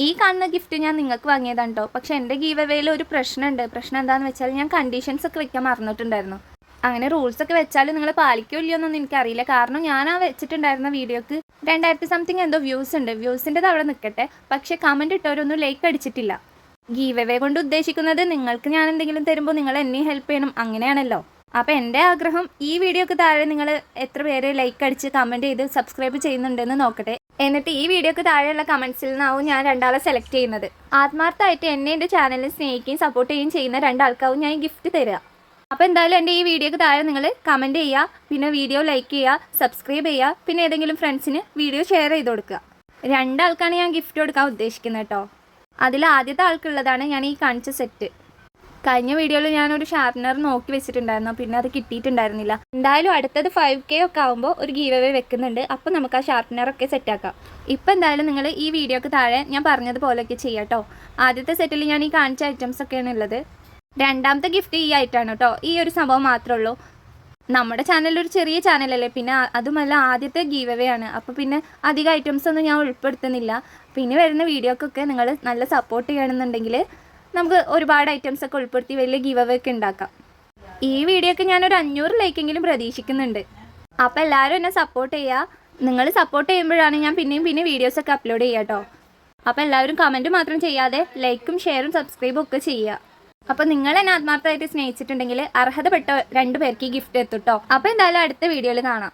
ഈ കാണുന്ന ഗിഫ്റ്റ് ഞാൻ നിങ്ങൾക്ക് വാങ്ങിയതാണ് കേട്ടോ. പക്ഷേ എൻ്റെ ഗീവ് അവേയിൽ ഒരു പ്രശ്നമുണ്ട്. പ്രശ്നം എന്താണെന്ന് വെച്ചാൽ ഞാൻ കണ്ടീഷൻസ് ഒക്കെ വെക്കാൻ മറന്നിട്ടുണ്ടായിരുന്നു. അങ്ങനെ റൂൾസൊക്കെ വെച്ചാൽ നിങ്ങൾ പാലിക്കോ ഇല്ലയോ എന്നൊന്നും എനിക്കറിയില്ല. കാരണം ഞാൻ ആ വെച്ചിട്ടുണ്ടായിരുന്ന വീഡിയോക്ക് 2000 സംതിങ് എന്തോ വ്യൂസ് ഉണ്ട്. വ്യൂസിൻ്റെത് അവിടെ നിൽക്കട്ടെ, പക്ഷേ കമൻറ്റ് ഇട്ടവരൊന്നും ലൈക്ക് അടിച്ചിട്ടില്ല. ഗീവ് അവേ കൊണ്ട് ഉദ്ദേശിക്കുന്നത് നിങ്ങൾക്ക് ഞാൻ എന്തെങ്കിലും തരുമ്പോൾ നിങ്ങൾ എന്നെയും ഹെൽപ്പ് ചെയ്യണം, അങ്ങനെയാണല്ലോ. അപ്പോൾ എൻ്റെ ആഗ്രഹം ഈ വീഡിയോക്ക് താഴെ നിങ്ങൾ എത്ര പേര് ലൈക്ക് അടിച്ച് കമൻറ്റ് ചെയ്ത് സബ്സ്ക്രൈബ് ചെയ്യുന്നുണ്ടെന്ന് നോക്കട്ടെ. എന്നിട്ട് ഈ വീഡിയോക്ക് താഴെയുള്ള കമൻറ്റ്സിൽ നിന്നാവും ഞാൻ രണ്ടാളെ സെലക്ട് ചെയ്യുന്നത്. ആത്മാർത്ഥമായിട്ട് എന്നെ എൻ്റെ ചാനലിൽ സ്നേഹിക്കുകയും സപ്പോർട്ട് ചെയ്യുകയും ചെയ്യുന്ന രണ്ടാൾക്കാവും ഞാൻ ഗിഫ്റ്റ് തരിക. അപ്പോൾ എന്തായാലും എൻ്റെ ഈ വീഡിയോക്ക് താഴെ നിങ്ങൾ കമൻറ്റ് ചെയ്യുക, പിന്നെ വീഡിയോ ലൈക്ക് ചെയ്യുക, സബ്സ്ക്രൈബ് ചെയ്യുക, പിന്നെ ഏതെങ്കിലും ഫ്രണ്ട്സിന് വീഡിയോ ഷെയർ ചെയ്ത് കൊടുക്കുക. രണ്ടാൾക്കാണ് ഞാൻ ഗിഫ്റ്റ് കൊടുക്കാൻ ഉദ്ദേശിക്കുന്നത് കേട്ടോ. അതിൽ ആദ്യത്തെ ആൾക്കുള്ളതാണ് ഞാൻ ഈ കാണിച്ച സെറ്റ്. കഴിഞ്ഞ വീഡിയോയിൽ ഞാനൊരു ഷാർപ്നർ നോക്കി വെച്ചിട്ടുണ്ടായിരുന്നു, പിന്നെ അത് കിട്ടിയിട്ടുണ്ടായിരുന്നില്ല. എന്തായാലും അടുത്തത് 5K ഒക്കെ ആകുമ്പോൾ ഒരു ഗീവ് അവേ വെക്കുന്നുണ്ട്. അപ്പോൾ നമുക്ക് ആ ഷാർപ്നറൊക്കെ സെറ്റാക്കാം. ഇപ്പോൾ എന്തായാലും നിങ്ങൾ ഈ വീഡിയോക്ക് താഴെ ഞാൻ പറഞ്ഞതുപോലെയൊക്കെ ചെയ്യാം കേട്ടോ. ആദ്യത്തെ സെറ്റിൽ ഞാൻ ഈ കാണിച്ച ഐറ്റംസ് ഒക്കെയാണ് ഉള്ളത്. രണ്ടാമത്തെ ഗിഫ്റ്റ് ഈ ആയിട്ടാണ് കേട്ടോ. ഈ ഒരു സംഭവം മാത്രമേ ഉള്ളൂ. നമ്മുടെ ചാനൽ ഒരു ചെറിയ ചാനലല്ലേ, പിന്നെ അതുമല്ല ആദ്യത്തെ ഗീവ് അവേ ആണ്. അപ്പോൾ പിന്നെ അധികം ഐറ്റംസ് ഒന്നും ഞാൻ ഉൾപ്പെടുത്തുന്നില്ല. പിന്നെ വരുന്ന വീഡിയോക്കൊക്കെ നിങ്ങൾ നല്ല സപ്പോർട്ട് ചെയ്യണമെന്നുണ്ടെങ്കിൽ നമുക്ക് ഒരുപാട് ഐറ്റംസ് ഒക്കെ ഉൾപ്പെടുത്തി വലിയ ഗീവ് അവേ ഒക്കെ ഉണ്ടാക്കാം. ഈ വീഡിയോക്ക് ഞാനൊരു 500 ലൈക്കെങ്കിലും പ്രതീക്ഷിക്കുന്നുണ്ട്. അപ്പോൾ എല്ലാവരും എന്നെ സപ്പോർട്ട് ചെയ്യുക. നിങ്ങൾ സപ്പോർട്ട് ചെയ്യുമ്പോഴാണ് ഞാൻ പിന്നെയും വീഡിയോസൊക്കെ അപ്ലോഡ് ചെയ്യുക കേട്ടോ. അപ്പോൾ എല്ലാവരും കമൻറ്റ് മാത്രം ചെയ്യാതെ ലൈക്കും ഷെയറും സബ്സ്ക്രൈബും ഒക്കെ ചെയ്യുക. അപ്പോൾ നിങ്ങൾ എന്നെ ആത്മാർത്ഥമായിട്ട് സ്നേഹിച്ചിട്ടുണ്ടെങ്കിൽ അർഹതപ്പെട്ട 2 പേർക്ക് ഈ ഗിഫ്റ്റ് എത്തും കേട്ടോ. അപ്പോൾ എന്തായാലും അടുത്ത വീഡിയോയിൽ കാണാം.